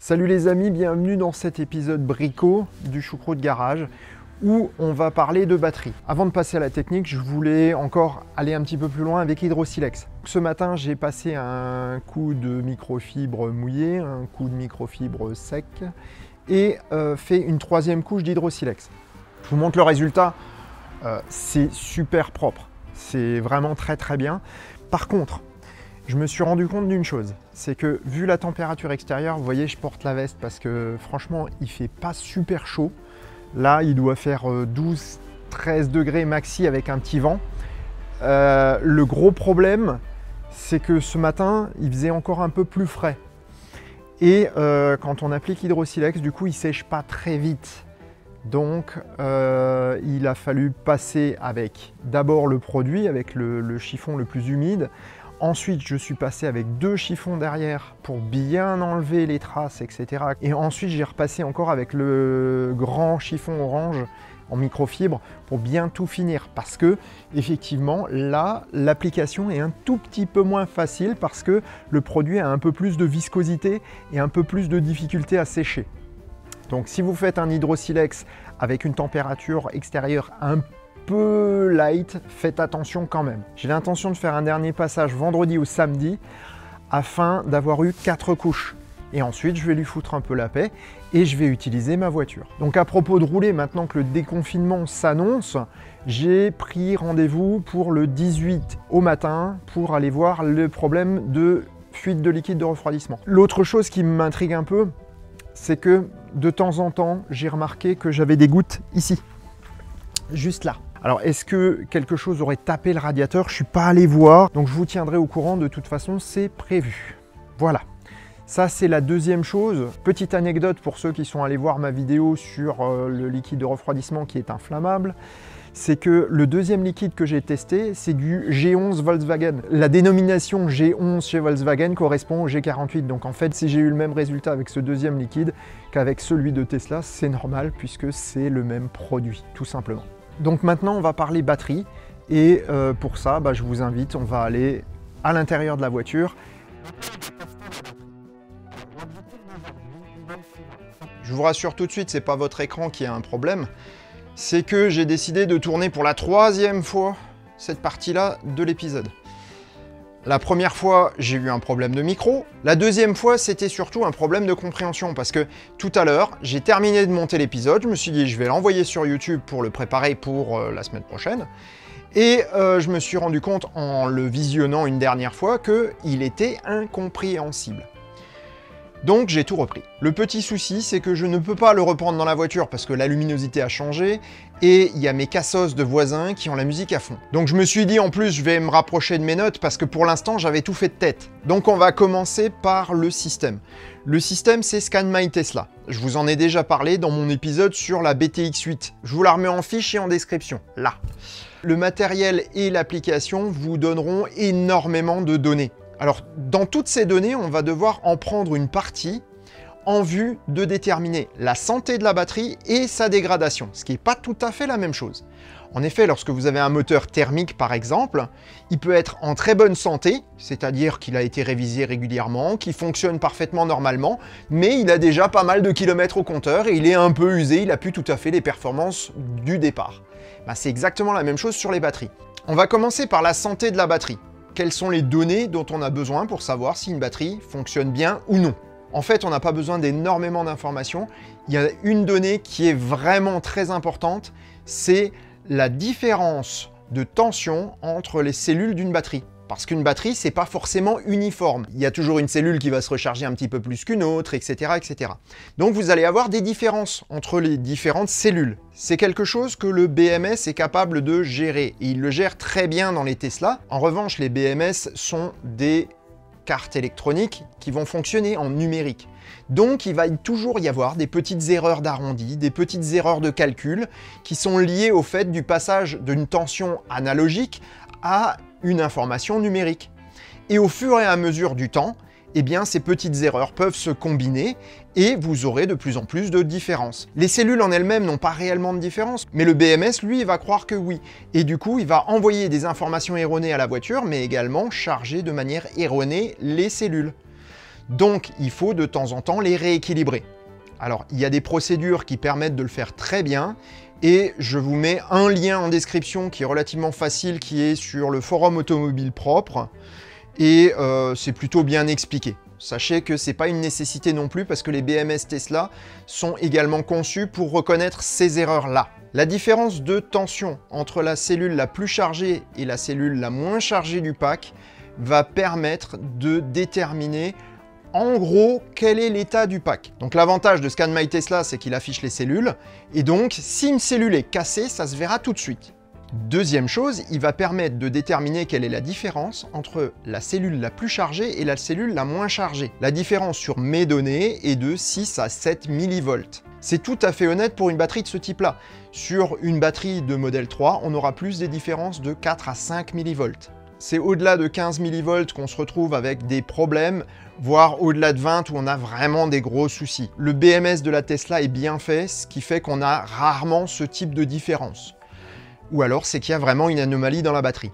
Salut les amis, bienvenue dans cet épisode Brico du Choucroute Garage où on va parler de batterie. Avant de passer à la technique, je voulais encore aller un petit peu plus loin avec Hydro-Silex. Ce matin, j'ai passé un coup de microfibre mouillé, un coup de microfibre sec et fait une troisième couche d'Hydro-Silex. Je vous montre le résultat, c'est super propre, c'est vraiment très bien. Par contre, je me suis rendu compte d'une chose, c'est que vu la température extérieure, vous voyez, je porte la veste parce que franchement, il fait pas super chaud. Là, il doit faire 12-13 degrés maxi avec un petit vent. Le gros problème, c'est que ce matin, il faisait encore un peu plus frais. Et quand on applique Hydro-Silex, du coup, il sèche pas très vite. Donc, il a fallu passer avec d'abord le produit, avec le chiffon le plus humide. Ensuite, je suis passé avec 2 chiffons derrière pour bien enlever les traces, etc. Et ensuite, j'ai repassé encore avec le grand chiffon orange en microfibre pour bien tout finir. Parce que, effectivement, là, l'application est un tout petit peu moins facile parce que le produit a un peu plus de viscosité et un peu plus de difficulté à sécher. Donc, si vous faites un Hydro-Silex avec une température extérieure un peu light, faites attention quand même. J'ai l'intention de faire un dernier passage vendredi ou samedi afin d'avoir eu 4 couches. Et ensuite, je vais lui foutre un peu la paix et je vais utiliser ma voiture. Donc à propos de rouler, maintenant que le déconfinement s'annonce, j'ai pris rendez-vous pour le 18 au matin pour aller voir le problème de fuite de liquide de refroidissement. L'autre chose qui m'intrigue un peu, c'est que de temps en temps, j'ai remarqué que j'avais des gouttes ici, juste là. Alors, est-ce que quelque chose aurait tapé le radiateur? Je ne suis pas allé voir, donc je vous tiendrai au courant. De toute façon, c'est prévu. Voilà. Ça, c'est la deuxième chose. Petite anecdote pour ceux qui sont allés voir ma vidéo sur le liquide de refroidissement qui est inflammable. C'est que le deuxième liquide que j'ai testé, c'est du G11 Volkswagen. La dénomination G11 chez Volkswagen correspond au G48. Donc en fait, si j'ai eu le même résultat avec ce deuxième liquide qu'avec celui de Tesla, c'est normal puisque c'est le même produit, tout simplement. Donc maintenant, on va parler batterie et pour ça, je vous invite, on va aller à l'intérieur de la voiture. Je vous rassure tout de suite, c'est pas votre écran qui a un problème, c'est que j'ai décidé de tourner pour la 3e fois cette partie-là de l'épisode. La première fois, j'ai eu un problème de micro. La deuxième fois, c'était surtout un problème de compréhension parce que tout à l'heure, j'ai terminé de monter l'épisode. Je me suis dit, je vais l'envoyer sur YouTube pour le préparer pour la semaine prochaine. Et je me suis rendu compte en le visionnant une dernière fois qu'il était incompréhensible. Donc j'ai tout repris. Le petit souci, c'est que je ne peux pas le reprendre dans la voiture parce que la luminosité a changé et il y a mes cassos de voisins qui ont la musique à fond. Donc je me suis dit en plus je vais me rapprocher de mes notes parce que pour l'instant j'avais tout fait de tête. Donc on va commencer par le système. Le système c'est Scan My Tesla. Je vous en ai déjà parlé dans mon épisode sur la BTX 8. Je vous la remets en fiche et en description, là. Le matériel et l'application vous donneront énormément de données. Alors, dans toutes ces données, on va devoir en prendre une partie en vue de déterminer la santé de la batterie et sa dégradation, ce qui n'est pas tout à fait la même chose. En effet, lorsque vous avez un moteur thermique par exemple, il peut être en très bonne santé, c'est-à-dire qu'il a été révisé régulièrement, qu'il fonctionne parfaitement normalement, mais il a déjà pas mal de kilomètres au compteur et il est un peu usé, il n'a plus tout à fait les performances du départ. C'est exactement la même chose sur les batteries. On va commencer par la santé de la batterie. Quelles sont les données dont on a besoin pour savoir si une batterie fonctionne bien ou non? En fait, on n'a pas besoin d'énormément d'informations. Il y a une donnée qui est vraiment très importante, c'est la différence de tension entre les cellules d'une batterie. Parce qu'une batterie, c'est pas forcément uniforme. Il y a toujours une cellule qui va se recharger un petit peu plus qu'une autre, etc., etc. Donc vous allez avoir des différences entre les différentes cellules. C'est quelque chose que le BMS est capable de gérer. Et il le gère très bien dans les Tesla. En revanche, les BMS sont des cartes électroniques qui vont fonctionner en numérique. Donc il va toujours y avoir des petites erreurs d'arrondi, des petites erreurs de calcul qui sont liées au fait du passage d'une tension analogique à une information numérique. Et au fur et à mesure du temps, eh bien, ces petites erreurs peuvent se combiner et vous aurez de plus en plus de différences. Les cellules en elles-mêmes n'ont pas réellement de différence, mais le BMS, lui, va croire que oui. Et du coup, il va envoyer des informations erronées à la voiture, mais également charger de manière erronée les cellules. Donc il faut de temps en temps les rééquilibrer. Alors il y a des procédures qui permettent de le faire très bien, et je vous mets un lien en description qui est relativement facile, qui est sur le forum Automobile Propre, et c'est plutôt bien expliqué. Sachez que ce n'est pas une nécessité non plus, parce que les BMS Tesla sont également conçus pour reconnaître ces erreurs-là. La différence de tension entre la cellule la plus chargée et la cellule la moins chargée du pack va permettre de déterminer en gros quel est l'état du pack. Donc l'avantage de Scan My Tesla, c'est qu'il affiche les cellules, et donc si une cellule est cassée, ça se verra tout de suite. Deuxième chose, il va permettre de déterminer quelle est la différence entre la cellule la plus chargée et la cellule la moins chargée. La différence sur mes données est de 6 à 7 millivolts. C'est tout à fait honnête pour une batterie de ce type-là. Sur une batterie de modèle 3, on aura plus des différences de 4 à 5 millivolts. C'est au-delà de 15 millivolts qu'on se retrouve avec des problèmes, voire au-delà de 20 où on a vraiment des gros soucis. Le BMS de la Tesla est bien fait, ce qui fait qu'on a rarement ce type de différence. Ou alors c'est qu'il y a vraiment une anomalie dans la batterie.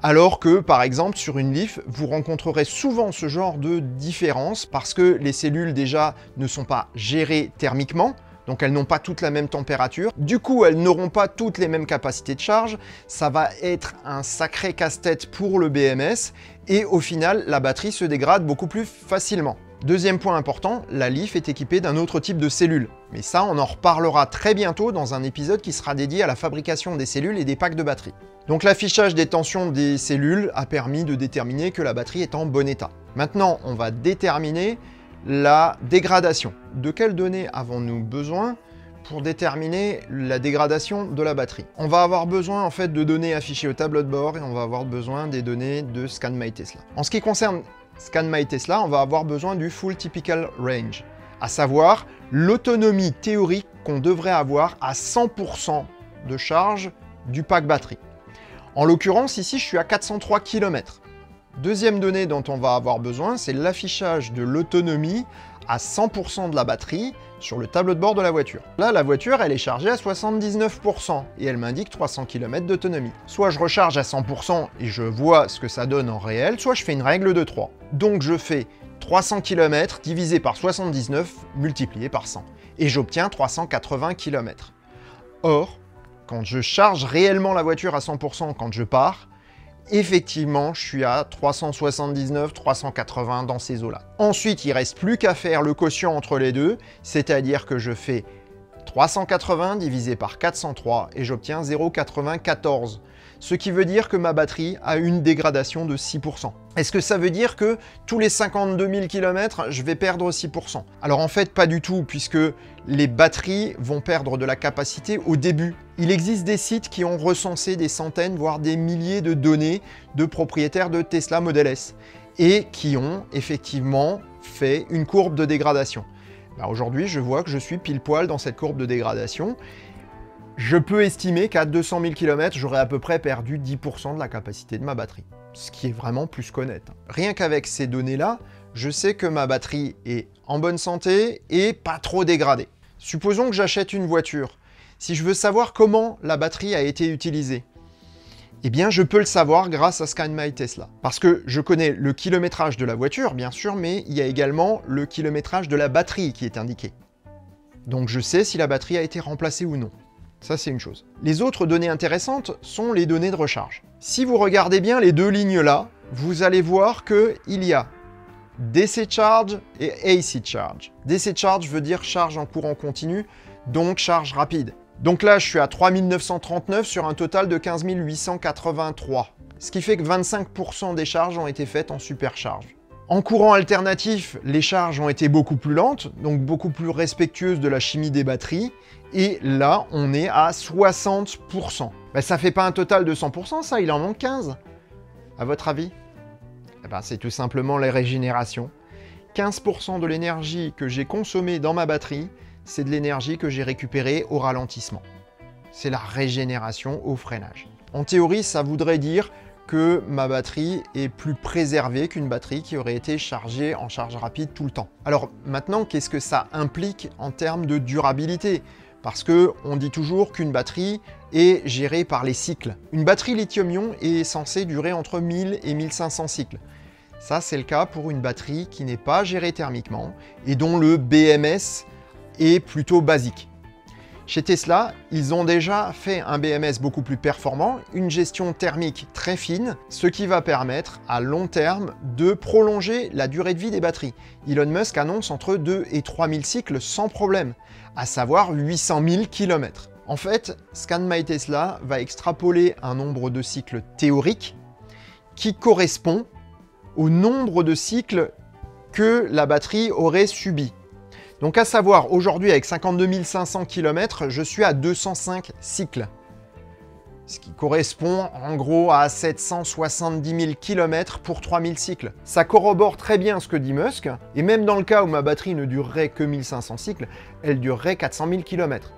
Alors que, par exemple, sur une Leaf, vous rencontrerez souvent ce genre de différence parce que les cellules déjà ne sont pas gérées thermiquement, donc elles n'ont pas toutes la même température. Du coup, elles n'auront pas toutes les mêmes capacités de charge. Ça va être un sacré casse-tête pour le BMS et au final, la batterie se dégrade beaucoup plus facilement. Deuxième point important, la Leaf est équipée d'un autre type de cellules. Mais ça, on en reparlera très bientôt dans un épisode qui sera dédié à la fabrication des cellules et des packs de batterie. Donc l'affichage des tensions des cellules a permis de déterminer que la batterie est en bon état. Maintenant, on va déterminer la dégradation. De quelles données avons-nous besoin pour déterminer la dégradation de la batterie? On va avoir besoin en fait de données affichées au tableau de bord et on va avoir besoin des données de Scan My Tesla. En ce qui concerne Scan My Tesla, on va avoir besoin du Full Typical Range, à savoir l'autonomie théorique qu'on devrait avoir à 100% de charge du pack batterie. En l'occurrence, ici, je suis à 403 km. Deuxième donnée dont on va avoir besoin, c'est l'affichage de l'autonomie à 100% de la batterie sur le tableau de bord de la voiture. Là, la voiture, elle est chargée à 79% et elle m'indique 300 km d'autonomie. Soit je recharge à 100% et je vois ce que ça donne en réel, soit je fais une règle de 3. Donc je fais 300 km divisé par 79 multiplié par 100 et j'obtiens 380 km. Or, quand je charge réellement la voiture à 100% quand je pars, effectivement, je suis à 379, 380 dans ces eaux-là. Ensuite, il ne reste plus qu'à faire le quotient entre les deux, c'est-à-dire que je fais 380 divisé par 403 et j'obtiens 0,94. Ce qui veut dire que ma batterie a une dégradation de 6%. Est-ce que ça veut dire que tous les 52 000 km, je vais perdre 6%? Alors en fait, pas du tout, puisque les batteries vont perdre de la capacité au début. Il existe des sites qui ont recensé des centaines, voire des milliers de données de propriétaires de Tesla Model S et qui ont effectivement fait une courbe de dégradation. Aujourd'hui, je vois que je suis pile poil dans cette courbe de dégradation. Je peux estimer qu'à 200 000 km, j'aurais à peu près perdu 10% de la capacité de ma batterie. Ce qui est vraiment plus qu'honnête. Rien qu'avec ces données-là, je sais que ma batterie est en bonne santé et pas trop dégradée. Supposons que j'achète une voiture. Si je veux savoir comment la batterie a été utilisée, eh bien je peux le savoir grâce à Scan My Tesla. Parce que je connais le kilométrage de la voiture, bien sûr, mais il y a également le kilométrage de la batterie qui est indiqué. Donc je sais si la batterie a été remplacée ou non. Ça, c'est une chose. Les autres données intéressantes sont les données de recharge. Si vous regardez bien les deux lignes-là, vous allez voir qu'il y a DC Charge et AC Charge. DC Charge veut dire charge en courant continu, donc charge rapide. Donc là, je suis à 3939 sur un total de 15 883. Ce qui fait que 25% des charges ont été faites en supercharge. En courant alternatif, les charges ont été beaucoup plus lentes, donc beaucoup plus respectueuses de la chimie des batteries. Et là, on est à 60%. Ça fait pas un total de 100%, ça, il en manque 15. À votre avis? C'est tout simplement les régénérations. 15% de l'énergie que j'ai consommée dans ma batterie, c'est de l'énergie que j'ai récupérée au ralentissement. C'est la régénération au freinage. En théorie, ça voudrait dire que ma batterie est plus préservée qu'une batterie qui aurait été chargée en charge rapide tout le temps. Alors maintenant, qu'est-ce que ça implique en termes de durabilité? Parce qu'on dit toujours qu'une batterie est gérée par les cycles. Une batterie lithium-ion est censée durer entre 1000 et 1500 cycles. Ça, c'est le cas pour une batterie qui n'est pas gérée thermiquement et dont le BMS est plutôt basique. Chez Tesla, ils ont déjà fait un BMS beaucoup plus performant, une gestion thermique très fine, ce qui va permettre à long terme de prolonger la durée de vie des batteries. Elon Musk annonce entre 2 et 3000 cycles sans problème, à savoir 800 000 km. En fait, Scan My Tesla va extrapoler un nombre de cycles théorique qui correspond au nombre de cycles que la batterie aurait subi. Donc à savoir, aujourd'hui avec 52 500 km, je suis à 205 cycles. Ce qui correspond en gros à 770 000 km pour 3000 cycles. Ça corrobore très bien ce que dit Musk, et même dans le cas où ma batterie ne durerait que 1500 cycles, elle durerait 400 000 km.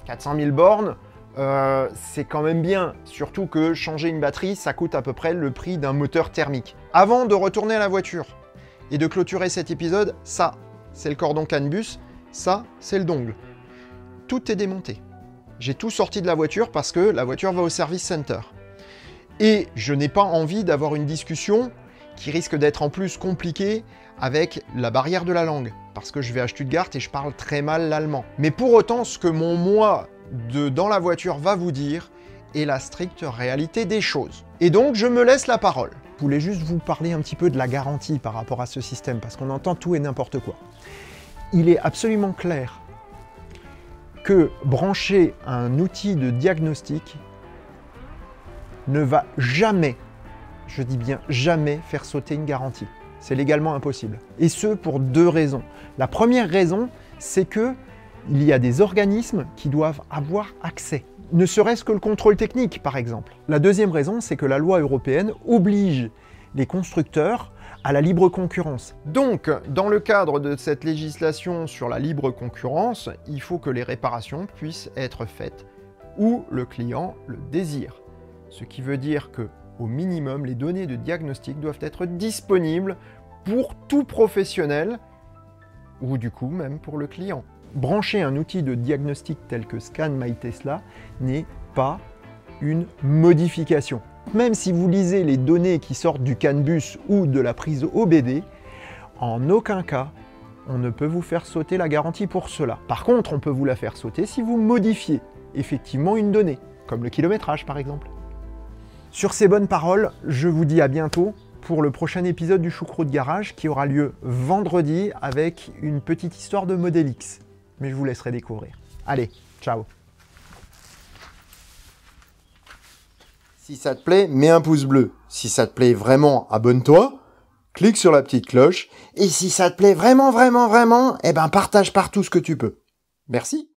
400 000 bornes, c'est quand même bien, surtout que changer une batterie, ça coûte à peu près le prix d'un moteur thermique. Avant de retourner à la voiture et de clôturer cet épisode, ça, c'est le cordon CAN bus, ça, c'est le dongle. Tout est démonté. J'ai tout sorti de la voiture parce que la voiture va au service center. Et je n'ai pas envie d'avoir une discussion qui risque d'être en plus compliquée avec la barrière de la langue, parce que je vais à Stuttgart et je parle très mal l'allemand. Mais pour autant, ce que mon moi dans la voiture va vous dire est la stricte réalité des choses. Et donc, je me laisse la parole. Je voulais juste vous parler un petit peu de la garantie par rapport à ce système, parce qu'on entend tout et n'importe quoi. Il est absolument clair que brancher un outil de diagnostic ne va jamais, je dis bien jamais, faire sauter une garantie. C'est légalement impossible. Et ce, pour deux raisons. La première raison, c'est que il y a des organismes qui doivent avoir accès. Ne serait-ce que le contrôle technique, par exemple. La deuxième raison, c'est que la loi européenne oblige les constructeurs à la libre concurrence. Donc, dans le cadre de cette législation sur la libre concurrence, il faut que les réparations puissent être faites où le client le désire. Ce qui veut dire que, au minimum, les données de diagnostic doivent être disponibles pour tout professionnel, ou du coup même pour le client. Brancher un outil de diagnostic tel que Scan My Tesla n'est pas une modification. Même si vous lisez les données qui sortent du CAN bus ou de la prise OBD, en aucun cas, on ne peut vous faire sauter la garantie pour cela. Par contre, on peut vous la faire sauter si vous modifiez effectivement une donnée, comme le kilométrage par exemple. Sur ces bonnes paroles, je vous dis à bientôt pour le prochain épisode du Choucroute Garage qui aura lieu vendredi avec une petite histoire de Model X. Mais je vous laisserai découvrir. Allez, ciao! Si ça te plaît, mets un pouce bleu. Si ça te plaît vraiment, abonne-toi, clique sur la petite cloche. Et si ça te plaît vraiment, eh ben partage partout ce que tu peux. Merci.